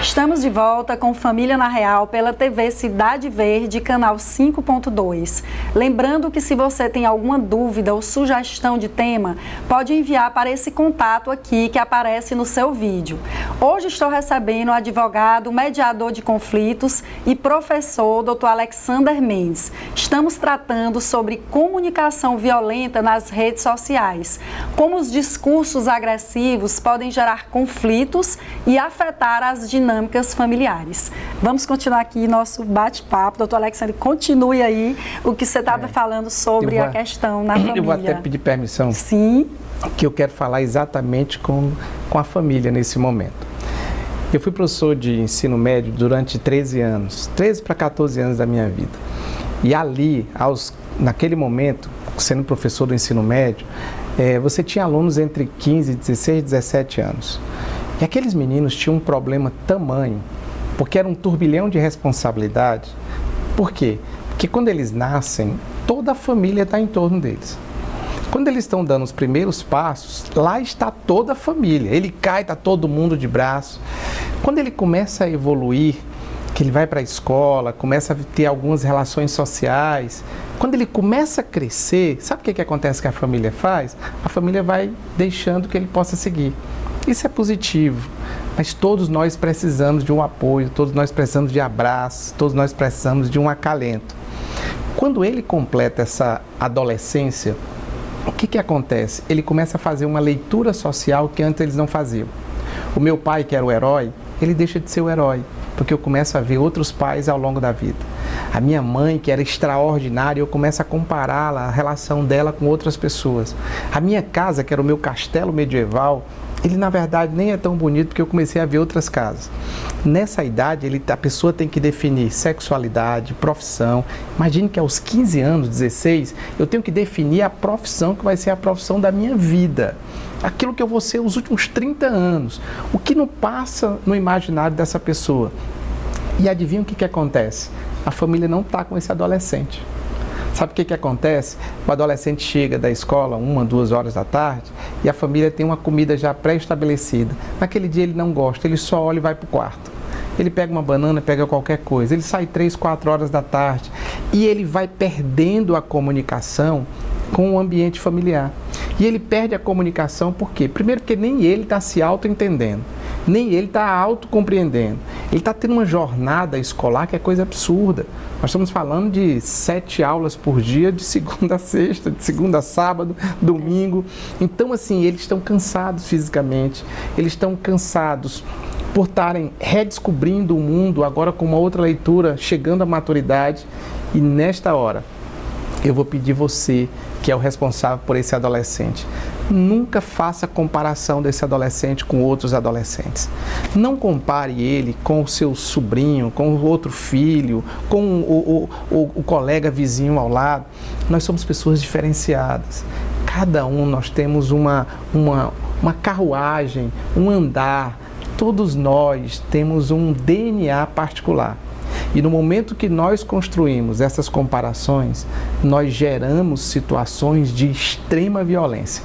Estamos de volta com Família na Real pela TV Cidade Verde, canal 5.2. Lembrando que se você tem alguma dúvida ou sugestão de tema, pode enviar para esse contato aqui que aparece no seu vídeo. Hoje estou recebendo o advogado, mediador de conflitos e professor Dr. Alexander Mendes. Estamos tratando sobre comunicação violenta nas redes sociais, como os discursos agressivos podem gerar conflitos e afetar as dinâmicas familiares. Vamos continuar aqui nosso bate-papo. Doutor Alexandre, continue aí o que você estava falando sobre a questão na família. Eu vou até pedir permissão. Sim. Que eu quero falar exatamente com a família nesse momento. Eu fui professor de ensino médio durante 13 anos, 13 para 14 anos da minha vida. E ali, naquele momento, sendo professor do ensino médio, você tinha alunos entre 15, 16 e 17 anos. E aqueles meninos tinham um problema tamanho, porque era um turbilhão de responsabilidade. Por quê? Porque quando eles nascem, toda a família está em torno deles. Quando eles estão dando os primeiros passos, lá está toda a família. Ele cai, está todo mundo de braço. Quando ele começa a evoluir, que ele vai para a escola, começa a ter algumas relações sociais, quando ele começa a crescer, sabe o que acontece que a família faz? A família vai deixando que ele possa seguir. Isso é positivo, mas todos nós precisamos de um apoio, todos nós precisamos de abraço, todos nós precisamos de um acalento. Quando ele completa essa adolescência, o que acontece? Ele começa a fazer uma leitura social que antes eles não faziam. O meu pai, que era o herói, ele deixa de ser o herói, porque eu começo a ver outros pais ao longo da vida. A minha mãe, que era extraordinária, eu começo a compará-la, a relação dela com outras pessoas. A minha casa, que era o meu castelo medieval, ele na verdade nem é tão bonito porque eu comecei a ver outras casas. Nessa idade, a pessoa tem que definir sexualidade, profissão. Imagine que aos 15 anos, 16, eu tenho que definir a profissão que vai ser a profissão da minha vida. Aquilo que eu vou ser os últimos 30 anos. O que não passa no imaginário dessa pessoa. E adivinha o que acontece? A família não está com esse adolescente. Sabe o que acontece? O adolescente chega da escola 1, 2 horas da tarde e a família tem uma comida já pré-estabelecida. Naquele dia ele não gosta, ele só olha e vai para o quarto. Ele pega uma banana, pega qualquer coisa, ele sai 3, 4 horas da tarde e ele vai perdendo a comunicação com o ambiente familiar. E ele perde a comunicação por quê? Primeiro porque nem ele está se auto-entendendo, nem ele está auto-compreendendo. Ele está tendo uma jornada escolar que é coisa absurda. Nós estamos falando de 7 aulas por dia, de segunda a sexta, de segunda a sábado, domingo. Então, assim, eles estão cansados fisicamente, eles estão cansados por estarem redescobrindo o mundo, agora com uma outra leitura, chegando à maturidade. E nesta hora, eu vou pedir você, que é o responsável por esse adolescente, nunca faça comparação desse adolescente com outros adolescentes. Não compare ele com o seu sobrinho, com o outro filho, com o colega vizinho ao lado. Nós somos pessoas diferenciadas. Cada um nós temos uma carruagem, um andar. Todos nós temos um DNA particular. E no momento que nós construímos essas comparações, nós geramos situações de extrema violência.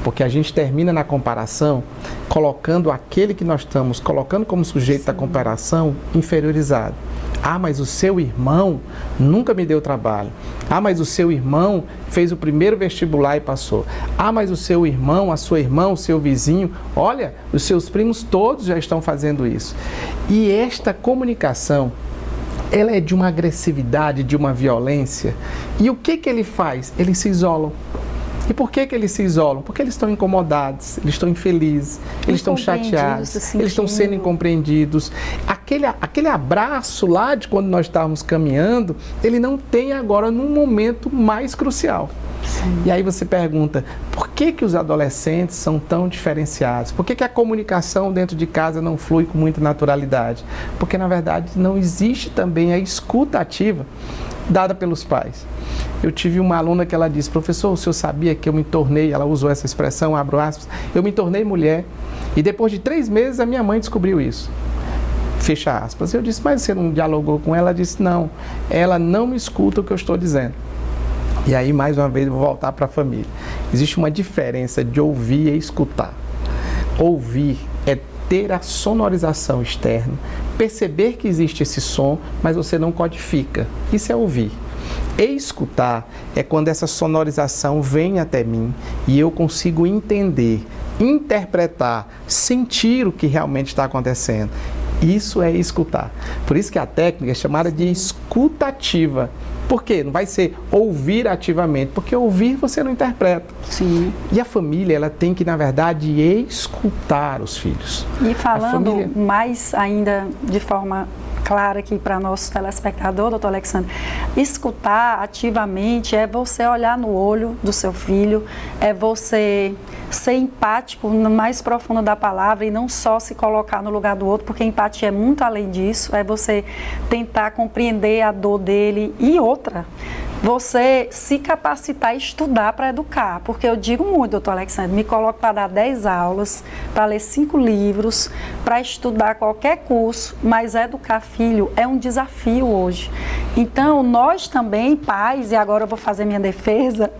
Porque a gente termina na comparação colocando aquele que nós estamos colocando como sujeito da comparação inferiorizado. Ah, mas o seu irmão nunca me deu trabalho. Ah, mas o seu irmão fez o primeiro vestibular e passou. Ah, mas o seu irmão, a sua irmã, o seu vizinho, olha, os seus primos todos já estão fazendo isso. E esta comunicação, ela é de uma agressividade, de uma violência. E o que ele faz? Eles se isolam. E por que eles se isolam? Porque eles estão incomodados, eles estão infelizes, eles estão chateados, eles estão sendo incompreendidos. Aquele abraço lá de quando nós estávamos caminhando, ele não tem agora num momento mais crucial. Sim. E aí você pergunta, por que os adolescentes são tão diferenciados? Por que a comunicação dentro de casa não flui com muita naturalidade? Porque, na verdade, não existe também a escuta ativa dada pelos pais. Eu tive uma aluna que ela disse, professor, o senhor sabia que eu me tornei, ela usou essa expressão, abro aspas, eu me tornei mulher e depois de 3 meses a minha mãe descobriu isso. Fecha aspas. Eu disse, mas você não dialogou com ela? Ela disse, não, ela não me escuta o que eu estou dizendo. E aí, mais uma vez, eu vou voltar para a família. Existe uma diferença de ouvir e escutar. Ouvir é ter a sonorização externa, perceber que existe esse som, mas você não codifica. Isso é ouvir. E escutar é quando essa sonorização vem até mim e eu consigo entender, interpretar, sentir o que realmente está acontecendo. Isso é escutar. Por isso que a técnica é chamada de escutativa. Por quê? Não vai ser ouvir ativamente, porque ouvir você não interpreta. Sim. E a família, ela tem que, na verdade, escutar os filhos. E falando mais ainda de forma clara aqui para nosso telespectador, doutor Alexandre, escutar ativamente é você olhar no olho do seu filho, é você ser empático no mais profundo da palavra e não só se colocar no lugar do outro, porque empatia é muito além disso, é você tentar compreender a dor dele. E outra, você se capacitar e estudar para educar, porque eu digo muito, doutor Alexandre, me coloco para dar 10 aulas, para ler 5 livros, para estudar qualquer curso, mas educar filho é um desafio hoje. Então, nós também, pais, e agora eu vou fazer minha defesa,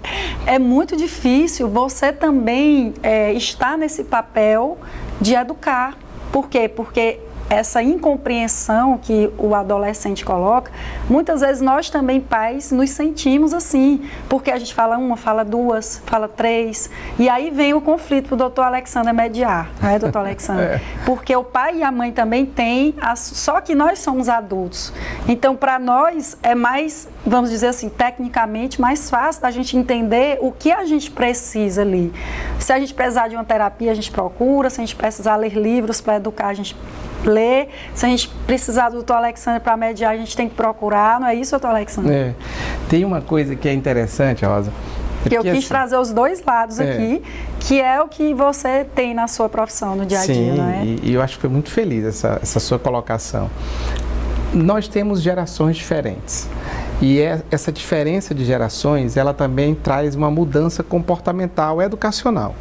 é muito difícil você também estar nesse papel de educar. Por quê? Porque essa incompreensão que o adolescente coloca, muitas vezes nós também, pais, nos sentimos assim, porque a gente fala uma, fala duas, fala três, e aí vem o conflito para o doutor Alexandre mediar, não é, doutor Alexandre? Porque o pai e a mãe também têm, só que nós somos adultos. Então, para nós, é mais, vamos dizer assim, tecnicamente, mais fácil da gente entender o que a gente precisa ali. Se a gente precisar de uma terapia, a gente procura, se a gente precisar ler livros para educar, a gente ler, se a gente precisar do doutor Alexandre para mediar, a gente tem que procurar, não é isso, doutor Alexandre? Tem uma coisa que é interessante, Rosa. Que eu quis trazer os dois lados aqui, que é o que você tem na sua profissão, no dia a dia, não é? E eu acho que foi muito feliz essa sua colocação. Nós temos gerações diferentes. E essa diferença de gerações, ela também traz uma mudança comportamental, educacional.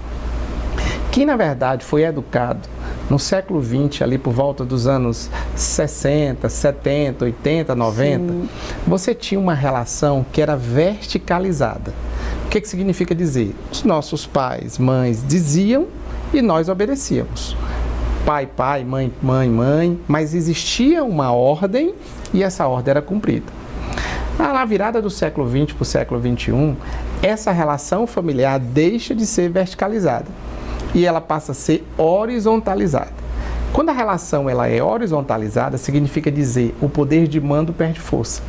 Quem, na verdade, foi educado no século XX, ali por volta dos anos 60, 70, 80, 90, Sim. Você tinha uma relação que era verticalizada. O que significa dizer? Os nossos pais, mães diziam e nós obedecíamos. Pai, pai, mãe, mãe, mãe, mas existia uma ordem e essa ordem era cumprida. Na virada do século XX para o século XXI, essa relação familiar deixa de ser verticalizada e ela passa a ser horizontalizada. Quando a relação ela é horizontalizada, significa dizer o poder de mando perde força.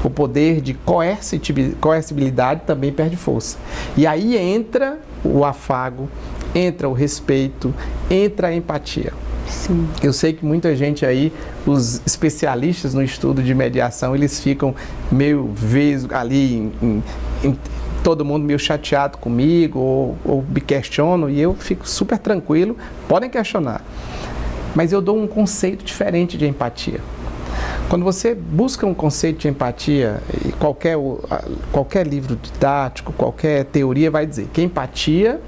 O poder de coercibilidade também perde força. E aí entra o afago, entra o respeito, entra a empatia. Sim. Eu sei que muita gente aí, os especialistas no estudo de mediação, eles ficam meio vesgo ali, todo mundo meio chateado comigo ou me questionam e eu fico super tranquilo, podem questionar. Mas eu dou um conceito diferente de empatia. Quando você busca um conceito de empatia, qualquer livro didático, qualquer teoria vai dizer que empatia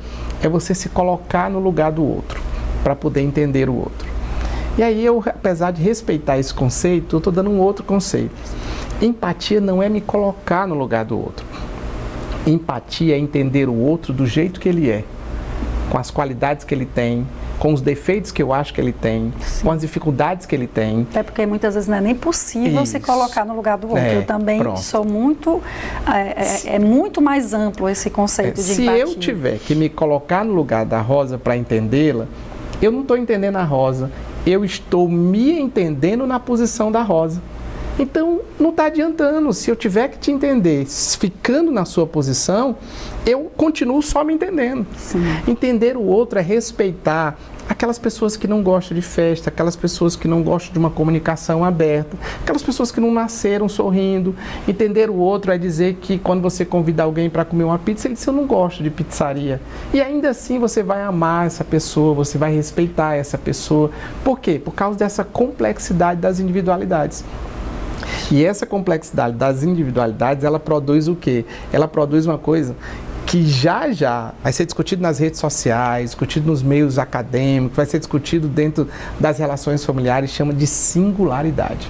é você se colocar no lugar do outro, para poder entender o outro. E aí eu, apesar de respeitar esse conceito, eu estou dando um outro conceito. Empatia não é me colocar no lugar do outro. Empatia é entender o outro do jeito que ele é, com as qualidades que ele tem, com os defeitos que eu acho que ele tem, Sim. com as dificuldades que ele tem. Até porque muitas vezes não é nem possível se colocar no lugar do outro. Eu também sou muito... É muito mais amplo esse conceito de empatia. Se eu tiver que me colocar no lugar da Rosa para entendê-la, eu não estou entendendo a Rosa, eu estou me entendendo na posição da Rosa. Então, não está adiantando. Se eu tiver que te entender ficando na sua posição, eu continuo só me entendendo. Sim. Entender o outro é respeitar aquelas pessoas que não gostam de festa, aquelas pessoas que não gostam de uma comunicação aberta, aquelas pessoas que não nasceram sorrindo. Entender o outro é dizer que quando você convida alguém para comer uma pizza, ele diz, eu não gosto de pizzaria. E ainda assim você vai amar essa pessoa, você vai respeitar essa pessoa. Por quê? Por causa dessa complexidade das individualidades. E essa complexidade das individualidades, ela produz o quê? Ela produz uma coisa que já vai ser discutido nas redes sociais, discutido nos meios acadêmicos, vai ser discutido dentro das relações familiares, chama de singularidade.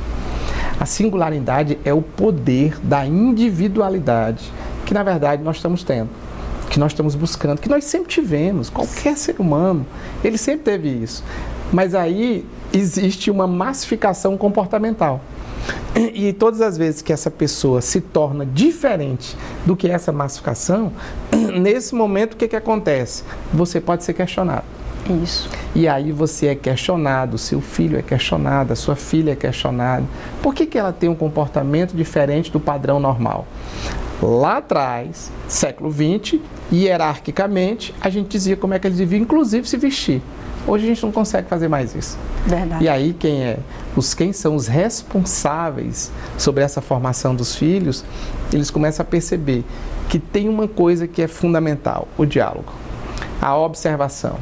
A singularidade é o poder da individualidade, que na verdade nós estamos tendo, que nós estamos buscando, que nós sempre tivemos, qualquer ser humano, ele sempre teve isso. Mas aí existe uma massificação comportamental. E todas as vezes que essa pessoa se torna diferente do que essa massificação, nesse momento o que acontece? Você pode ser questionado. Isso. E aí você é questionado, seu filho é questionado, a sua filha é questionada. Por que ela tem um comportamento diferente do padrão normal? Lá atrás, século XX, hierarquicamente, a gente dizia como é que eles deviam, inclusive, se vestir. Hoje a gente não consegue fazer mais isso. Verdade. E aí quem são os responsáveis sobre essa formação dos filhos, eles começam a perceber que tem uma coisa que é fundamental, o diálogo, a observação.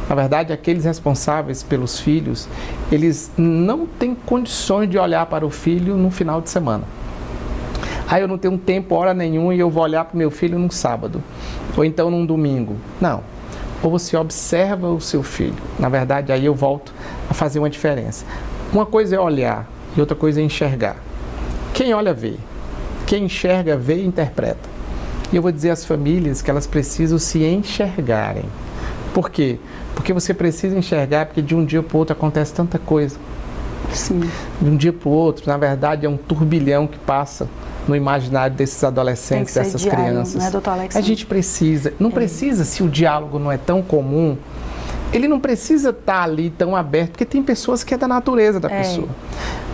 Na verdade, aqueles responsáveis pelos filhos, eles não têm condições de olhar para o filho no final de semana. Eu não tenho tempo, hora nenhuma, e eu vou olhar para o meu filho num sábado, ou então num domingo. Não. Ou você observa o seu filho. Na verdade, aí eu volto a fazer uma diferença. Uma coisa é olhar e outra coisa é enxergar. Quem olha, vê. Quem enxerga, vê e interpreta. E eu vou dizer às famílias que elas precisam se enxergarem. Por quê? Porque você precisa enxergar, porque de um dia para o outro acontece tanta coisa. Sim. De um dia para o outro, na verdade, é um turbilhão que passa no imaginário desses adolescentes, dessas crianças. Né, doutor Alexandre? A gente precisa, não precisa, se o diálogo não é tão comum, ele não precisa estar ali tão aberto, porque tem pessoas que é da natureza da pessoa.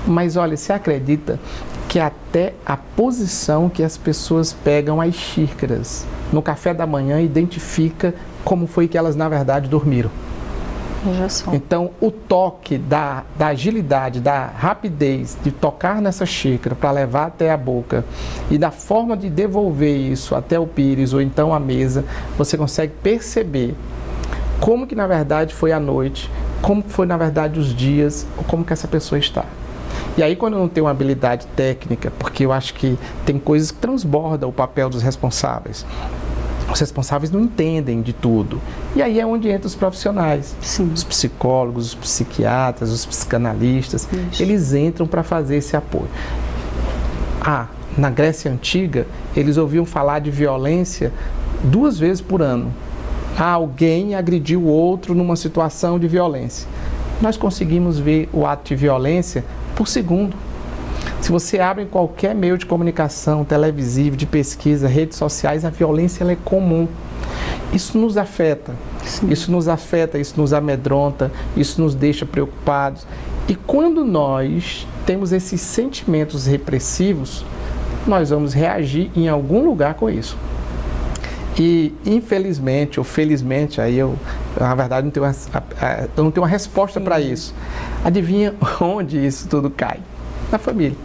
Mas olha, você acredita que até a posição que as pessoas pegam as xícaras no café da manhã identifica como foi que elas, na verdade, dormiram? Então, o toque da agilidade, da rapidez de tocar nessa xícara para levar até a boca e da forma de devolver isso até o pires ou então a mesa, você consegue perceber como que, na verdade, foi a noite, como foi, na verdade, os dias, ou como que essa pessoa está. E aí, quando eu não tenho uma habilidade técnica, porque eu acho que tem coisas que transbordam o papel dos responsáveis. Os responsáveis não entendem de tudo. E aí é onde entram os profissionais. Sim. Os psicólogos, os psiquiatras, os psicanalistas. Isso. Eles entram para fazer esse apoio. Na Grécia Antiga, eles ouviam falar de violência 2 vezes por ano. Alguém agrediu o outro numa situação de violência. Nós conseguimos ver o ato de violência por segundo. Se você abre em qualquer meio de comunicação, televisivo, de pesquisa, redes sociais, a violência ela é comum. Isso nos afeta. Sim. Isso nos amedronta, isso nos deixa preocupados. E quando nós temos esses sentimentos repressivos, nós vamos reagir em algum lugar com isso. E infelizmente ou felizmente, aí eu na verdade não tenho uma resposta para isso. Adivinha onde isso tudo cai? Na família.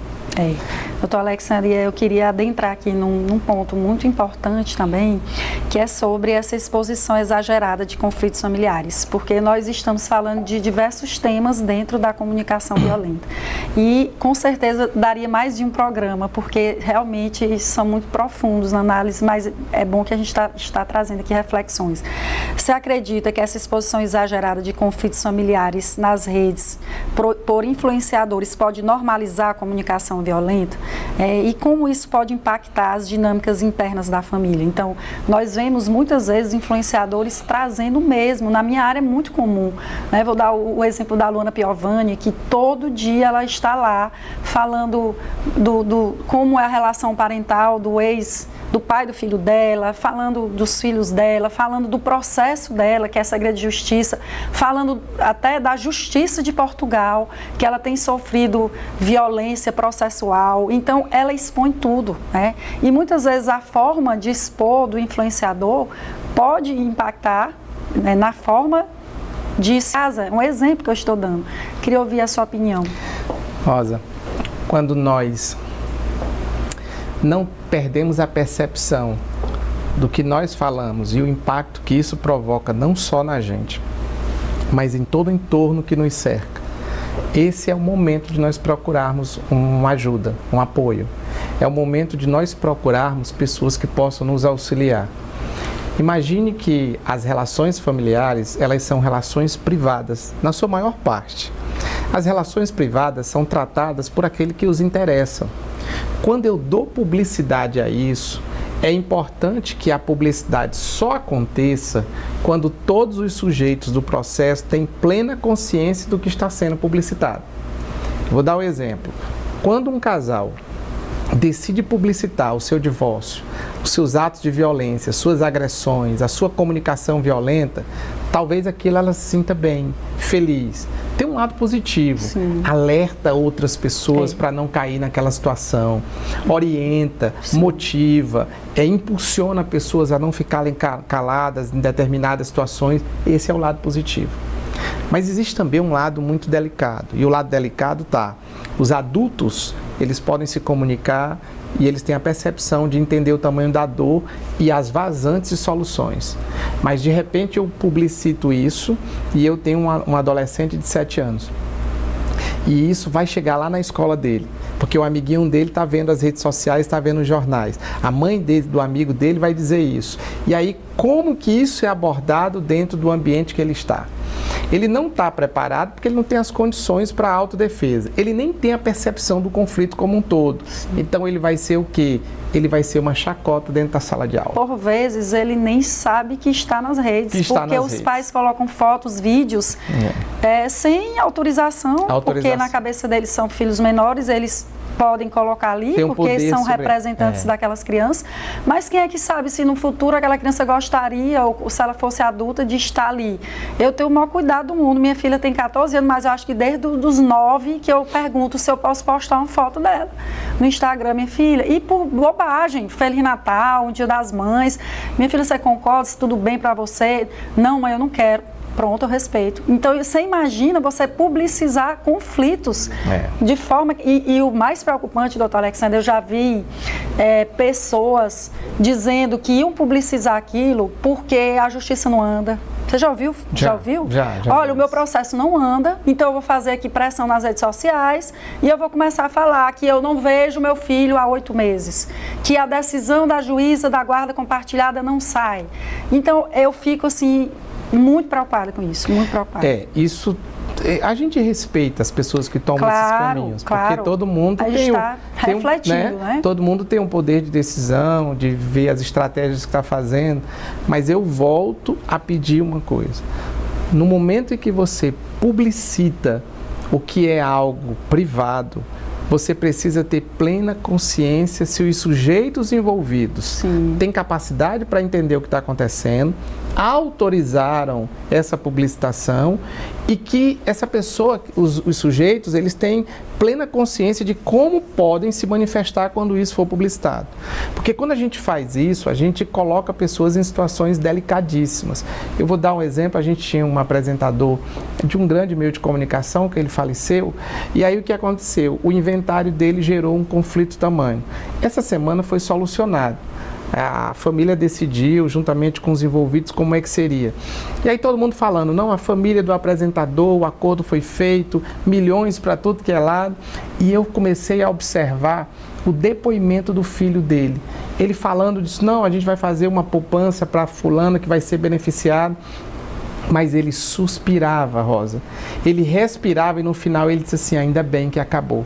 Doutor Alexandre, eu queria adentrar aqui num ponto muito importante também, que é sobre essa exposição exagerada de conflitos familiares, porque nós estamos falando de diversos temas dentro da comunicação violenta. E com certeza daria mais de um programa, porque realmente são muito profundos na análise, mas é bom que a gente está trazendo aqui reflexões. Você acredita que essa exposição exagerada de conflitos familiares nas redes, por influenciadores, pode normalizar a comunicação violenta? E como isso pode impactar as dinâmicas internas da família? Então, nós vemos muitas vezes influenciadores trazendo o mesmo. Na minha área é muito comum, né? Vou dar o exemplo da Luana Piovani, que todo dia ela está lá falando como é a relação parental do pai do filho dela, falando dos filhos dela, falando do processo dela, que é segredo de justiça, falando até da justiça de Portugal, que ela tem sofrido violência processual. Então, ela expõe tudo, né? E muitas vezes a forma de expor do influenciador pode impactar, né, na forma de casa. Um exemplo que eu estou dando. Queria ouvir a sua opinião. Rosa, quando nós não perdemos a percepção do que nós falamos e o impacto que isso provoca não só na gente, mas em todo o entorno que nos cerca, esse é o momento de nós procurarmos uma ajuda, um apoio. É o momento de nós procurarmos pessoas que possam nos auxiliar. Imagine que as relações familiares, elas são relações privadas, na sua maior parte. As relações privadas são tratadas por aquele que os interessa. Quando eu dou publicidade a isso, É importante que a publicidade só aconteça quando todos os sujeitos do processo têm plena consciência do que está sendo publicitado. Vou dar um exemplo. Quando um casal decide publicitar o seu divórcio, os seus atos de violência, suas agressões, a sua comunicação violenta, talvez aquilo ela se sinta bem, feliz. Tem um lado positivo, sim, alerta outras pessoas para não cair naquela situação, orienta, sim, motiva, impulsiona pessoas a não ficarem caladas em determinadas situações. Esse é o lado positivo. Mas existe também um lado muito delicado, e o lado delicado os adultos, eles podem se comunicar e eles têm a percepção de entender o tamanho da dor e as vazantes de soluções. Mas de repente eu publicito isso e eu tenho um adolescente de 7 anos. E isso vai chegar lá na escola dele, porque o amiguinho dele está vendo as redes sociais, está vendo os jornais. A mãe do amigo dele vai dizer isso. E aí, como que isso é abordado dentro do ambiente que ele está? Ele não está preparado porque ele não tem as condições para a autodefesa. Ele nem tem a percepção do conflito como um todo. Então ele vai ser o quê? Ele vai ser uma chacota dentro da sala de aula. Por vezes ele nem sabe que está nas redes, porque os pais colocam fotos, vídeos sem autorização, porque na cabeça deles são filhos menores, eles podem colocar ali, porque são representantes daquelas crianças, mas quem é que sabe se no futuro aquela criança gostaria, ou se ela fosse adulta, de estar ali? Eu tenho o maior cuidado do mundo, minha filha tem 14 anos, mas eu acho que desde os 9 que eu pergunto se eu posso postar uma foto dela no Instagram, minha filha, e por bobagem, Feliz Natal, um Dia das Mães, minha filha, você concorda, se tudo bem para você? Não, mãe, eu não quero. Pronto, eu respeito. Então, você imagina você publicizar conflitos de forma... E o mais preocupante, doutor Alexandre, eu já vi pessoas dizendo que iam publicizar aquilo porque a justiça não anda. Você já ouviu? Já ouviu? Já. Olha, o meu processo não anda, então eu vou fazer aqui pressão nas redes sociais e eu vou começar a falar que eu não vejo meu filho há 8 meses, que a decisão da juíza da guarda compartilhada não sai. Então, eu fico assim... muito preocupada com isso, muito preocupada. Isso, a gente respeita as pessoas que tomam esses caminhos, porque todo mundo todo mundo tem um poder de decisão, de ver as estratégias que está fazendo, mas eu volto a pedir uma coisa. No momento em que você publicita o que é algo privado, você precisa ter plena consciência se os sujeitos envolvidos têm capacidade para entender o que está acontecendo, autorizaram essa publicitação e que essa pessoa, os sujeitos, eles têm plena consciência de como podem se manifestar quando isso for publicitado. Porque quando a gente faz isso, a gente coloca pessoas em situações delicadíssimas. Eu vou dar um exemplo, a gente tinha um apresentador de um grande meio de comunicação, que ele faleceu, e aí o que aconteceu? O inventário dele gerou um conflito tamanho. Essa semana foi solucionado. A família decidiu, juntamente com os envolvidos, como é que seria. E aí todo mundo falando, não, a família do apresentador, o acordo foi feito, milhões para tudo que é lado. E eu comecei a observar o depoimento do filho dele. Ele falando disso, não, a gente vai fazer uma poupança para fulano que vai ser beneficiado. Mas ele suspirava, Rosa. Ele respirava e no final ele disse assim, ainda bem que acabou.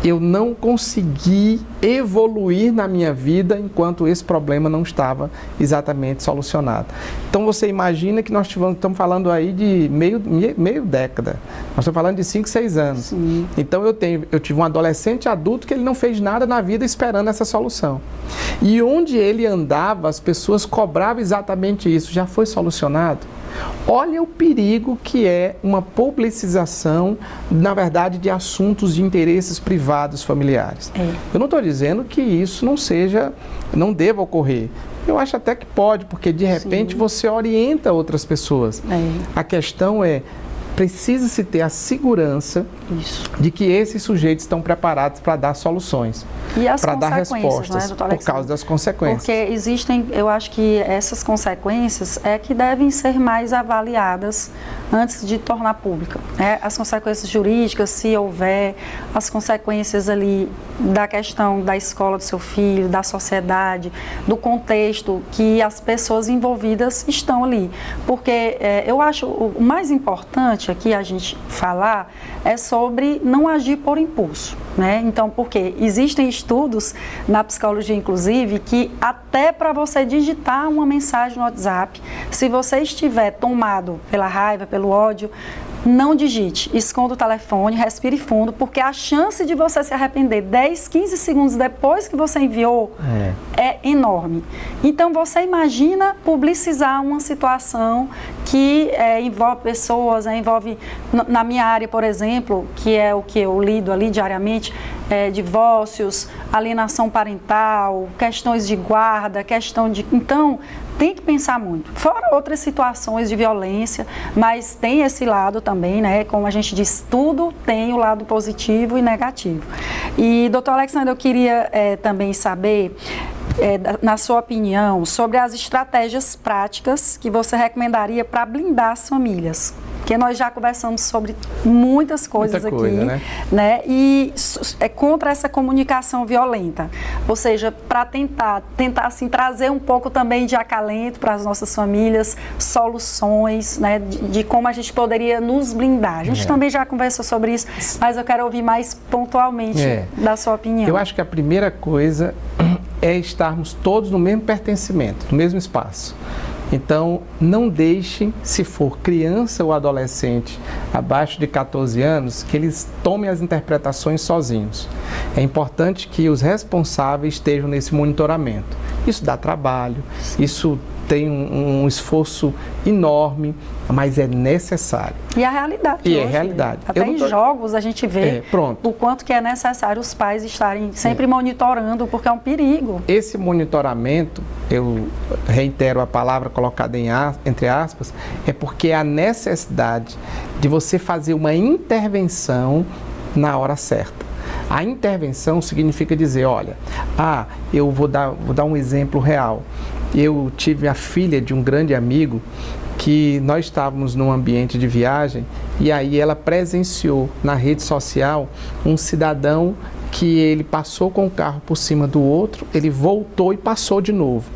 Eu não consegui evoluir na minha vida enquanto esse problema não estava exatamente solucionado. Então você imagina que nós estamos falando aí de meio década. Nós estamos falando de 5, 6 anos. Sim. Então eu tive um adolescente adulto que ele não fez nada na vida esperando essa solução. E onde ele andava, as pessoas cobravam exatamente isso. Já foi solucionado? Olha o perigo que é uma publicização, na verdade, de assuntos de interesses privados familiares. Eu não estou dizendo que isso não deva ocorrer. Eu acho até que pode, porque de repente você orienta outras pessoas. A questão é, precisa-se ter a segurança de que esses sujeitos estão preparados para dar soluções, para dar respostas, por causa das consequências. Porque existem, eu acho que essas consequências que devem ser mais avaliadas antes de tornar pública. As consequências jurídicas, se houver, as consequências ali da questão da escola do seu filho, da sociedade, do contexto que as pessoas envolvidas estão ali. Porque eu acho o mais importante importante aqui a gente falar é sobre não agir por impulso, né? Então, porque existem estudos na psicologia, inclusive, que até para você digitar uma mensagem no WhatsApp, se você estiver tomado pela raiva, pelo ódio, não digite, esconda o telefone, respire fundo, porque a chance de você se arrepender 10, 15 segundos depois que você enviou é enorme. Então, você imagina publicizar uma situação que envolve pessoas, envolve, na minha área, por exemplo, que é o que eu lido ali diariamente, divórcios, alienação parental, questões de guarda, questão de... Então, tem que pensar muito. Fora outras situações de violência, mas tem esse lado também, né? Como a gente diz, tudo tem o lado positivo e negativo. E, doutor Alexandre, eu queria também saber, na sua opinião, sobre as estratégias práticas que você recomendaria para blindar as famílias. Porque nós já conversamos sobre muitas coisas aqui, né? E é contra essa comunicação violenta. Ou seja, para tentar assim, trazer um pouco também de acalento para as nossas famílias, soluções, né? De como a gente poderia nos blindar. A gente também já conversou sobre isso, mas eu quero ouvir mais pontualmente da sua opinião. Eu acho que a primeira coisa é estarmos todos no mesmo pertencimento, no mesmo espaço. Então, não deixem, se for criança ou adolescente abaixo de 14 anos, que eles tomem as interpretações sozinhos. É importante que os responsáveis estejam nesse monitoramento. Isso dá trabalho, isso tem um esforço enorme, mas é necessário. E a realidade E hoje, é realidade. Até em jogos a gente vê o quanto que é necessário os pais estarem sempre monitorando, porque é um perigo. Esse monitoramento, eu reitero a palavra colocada entre aspas, é porque é a necessidade de você fazer uma intervenção na hora certa. A intervenção significa dizer, olha, eu vou dar um exemplo real. Eu tive a filha de um grande amigo que nós estávamos num ambiente de viagem e aí ela presenciou na rede social um cidadão que ele passou com o carro por cima do outro, ele voltou e passou de novo.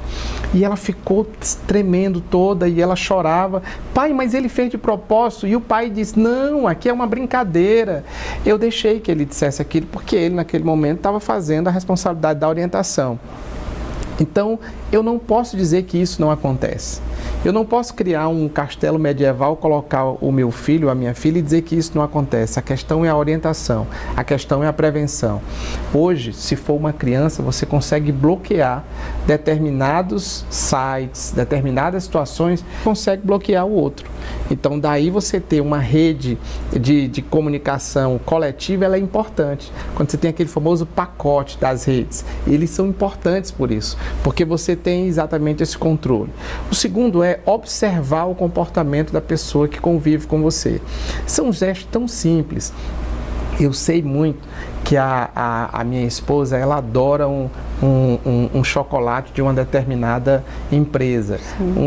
E ela ficou tremendo toda e ela chorava. Pai, mas ele fez de propósito. E o pai disse, não, aqui é uma brincadeira. Eu deixei que ele dissesse aquilo porque ele naquele momento estava fazendo a responsabilidade da orientação. Então, eu não posso dizer que isso não acontece. Eu não posso criar um castelo medieval, colocar o meu filho, a minha filha e dizer que isso não acontece. A questão é a orientação, a questão é a prevenção. Hoje, se for uma criança, você consegue bloquear determinados sites, determinadas situações, consegue bloquear o outro. Então, daí você ter uma rede de comunicação coletiva, ela é importante. Quando você tem aquele famoso pacote das redes, eles são importantes por isso, porque você tem exatamente esse controle. O segundo é observar o comportamento da pessoa que convive com você. São gestos tão simples. Eu sei muito que a minha esposa, ela adora um chocolate de uma determinada empresa.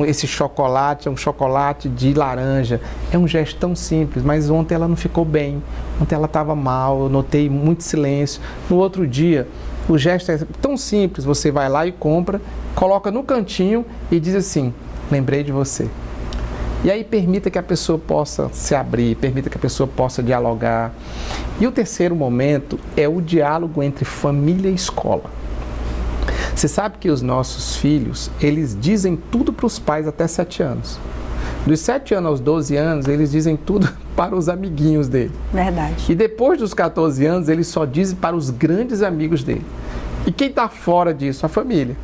Esse chocolate é um chocolate de laranja. É um gesto tão simples, mas ontem ela não ficou bem. Ontem ela estava mal, eu notei muito silêncio. No outro dia, o gesto é tão simples, você vai lá e compra, coloca no cantinho e diz assim, lembrei de você. E aí permita que a pessoa possa se abrir, permita que a pessoa possa dialogar. E o terceiro momento é o diálogo entre família e escola. Você sabe que os nossos filhos, eles dizem tudo para os pais até 7 anos. Dos 7 anos aos 12 anos, eles dizem tudo para os amiguinhos dele. Verdade. E depois dos 14 anos, eles só dizem para os grandes amigos dele. E quem está fora disso? A família.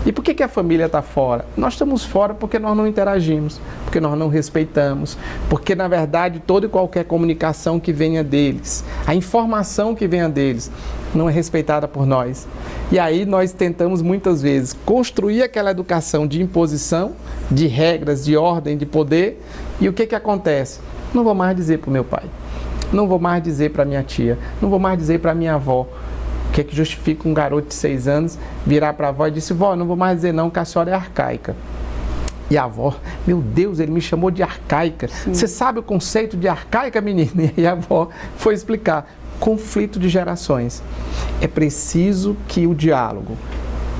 E por que a família está fora? Nós estamos fora porque nós não interagimos, porque nós não respeitamos, porque na verdade toda e qualquer comunicação que venha deles, a informação que venha deles, não é respeitada por nós. E aí nós tentamos muitas vezes construir aquela educação de imposição, de regras, de ordem, de poder, e o que acontece? Não vou mais dizer para o meu pai, não vou mais dizer para minha tia, não vou mais dizer para minha avó. O que é que justifica um garoto de 6 anos virar para a avó e disse, vó, não vou mais dizer não, que a senhora é arcaica. E a avó, meu Deus, ele me chamou de arcaica. Você sabe o conceito de arcaica, menina? E a avó foi explicar. Conflito de gerações. É preciso que o diálogo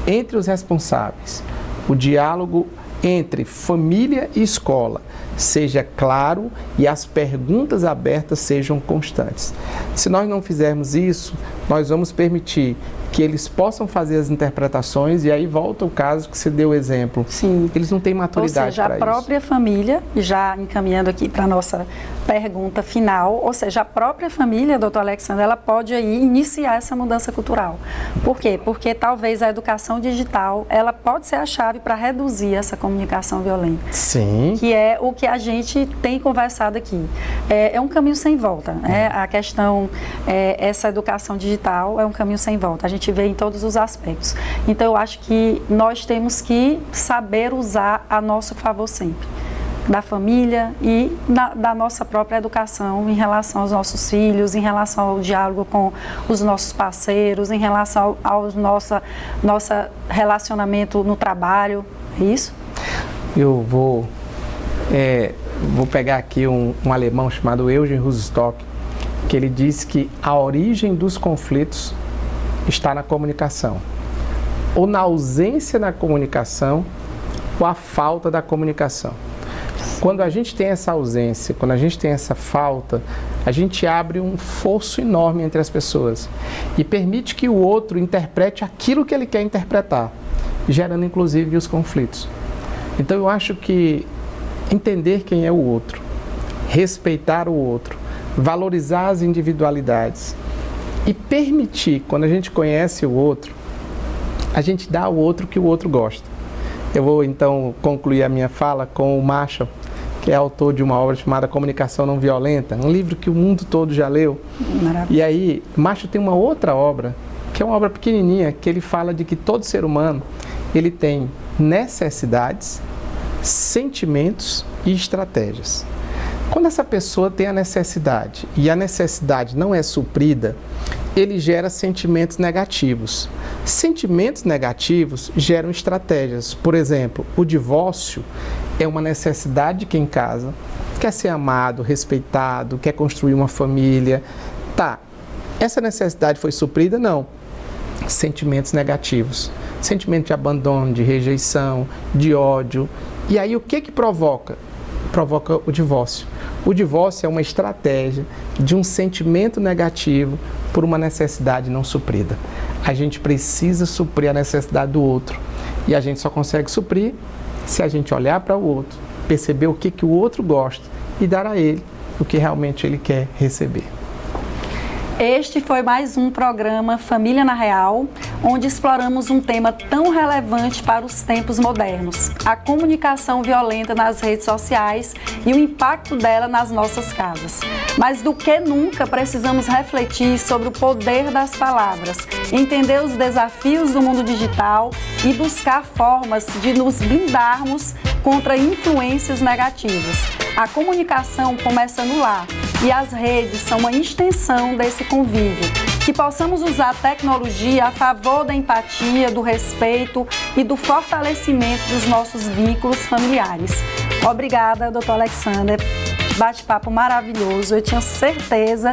entre os responsáveis, o diálogo entre família e escola seja claro e as perguntas abertas sejam constantes. Se nós não fizermos isso, nós vamos permitir que eles possam fazer as interpretações, e aí volta o caso que você deu o exemplo. Sim. Eles não têm maturidade para isso. Ou seja, a própria família, já encaminhando aqui para a nossa pergunta final, ou seja, a própria família, doutor Alexandre, ela pode aí iniciar essa mudança cultural. Por quê? Porque talvez a educação digital, ela pode ser a chave para reduzir essa comunicação violenta. Sim. Que é o que a gente tem conversado aqui. É um caminho sem volta, né? A questão, essa educação digital é um caminho sem volta. A gente vê em todos os aspectos. Então, eu acho que nós temos que saber usar a nosso favor sempre, da família e da nossa própria educação em relação aos nossos filhos, em relação ao diálogo com os nossos parceiros, em relação ao nosso relacionamento no trabalho. É isso? Eu vou pegar aqui um alemão chamado Eugen Rostock, que ele diz que a origem dos conflitos está na comunicação, ou na ausência da comunicação, ou a falta da comunicação. Quando a gente tem essa ausência, quando a gente tem essa falta, a gente abre um fosso enorme entre as pessoas e permite que o outro interprete aquilo que ele quer interpretar, gerando inclusive os conflitos. Então eu acho que entender quem é o outro, respeitar o outro, valorizar as individualidades e permitir, quando a gente conhece o outro, a gente dá ao outro o que o outro gosta. Eu vou então concluir a minha fala com o Marshall, que é autor de uma obra chamada Comunicação Não Violenta, um livro que o mundo todo já leu. Maravilha. E aí, Marshall tem uma outra obra, que é uma obra pequenininha, que ele fala de que todo ser humano, ele tem necessidades, sentimentos e estratégias. Quando essa pessoa tem a necessidade e a necessidade não é suprida, ele gera sentimentos negativos. Sentimentos negativos geram estratégias. Por exemplo, o divórcio é uma necessidade de quem casa, quer ser amado, respeitado, quer construir uma família. Tá, essa necessidade foi suprida? Não. Sentimentos negativos. Sentimento de abandono, de rejeição, de ódio. E aí o que provoca? Provoca o divórcio. O divórcio é uma estratégia de um sentimento negativo por uma necessidade não suprida. A gente precisa suprir a necessidade do outro. E a gente só consegue suprir se a gente olhar para o outro, perceber o que o outro gosta e dar a ele o que realmente ele quer receber. Este foi mais um programa Família na Real, onde exploramos um tema tão relevante para os tempos modernos, a comunicação violenta nas redes sociais e o impacto dela nas nossas casas. Mas do que nunca precisamos refletir sobre o poder das palavras, entender os desafios do mundo digital e buscar formas de nos blindarmos contra influências negativas. A comunicação começa no lar e as redes são uma extensão desse convívio. Que possamos usar a tecnologia a favor da empatia, do respeito e do fortalecimento dos nossos vínculos familiares. Obrigada, doutor Alexandre. Bate-papo maravilhoso, eu tinha certeza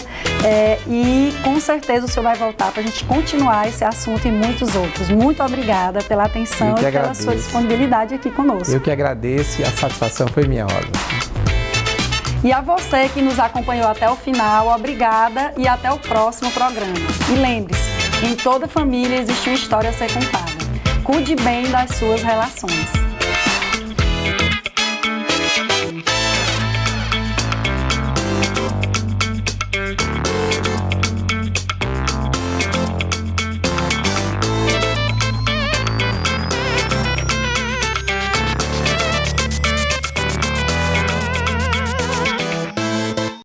e com certeza o senhor vai voltar para a gente continuar esse assunto e muitos outros. Muito obrigada pela atenção e pela sua disponibilidade aqui conosco. Eu que agradeço e a satisfação foi minha, Rosa. E a você que nos acompanhou até o final, obrigada e até o próximo programa. E lembre-se, em toda família existe uma história a ser contada. Cuide bem das suas relações.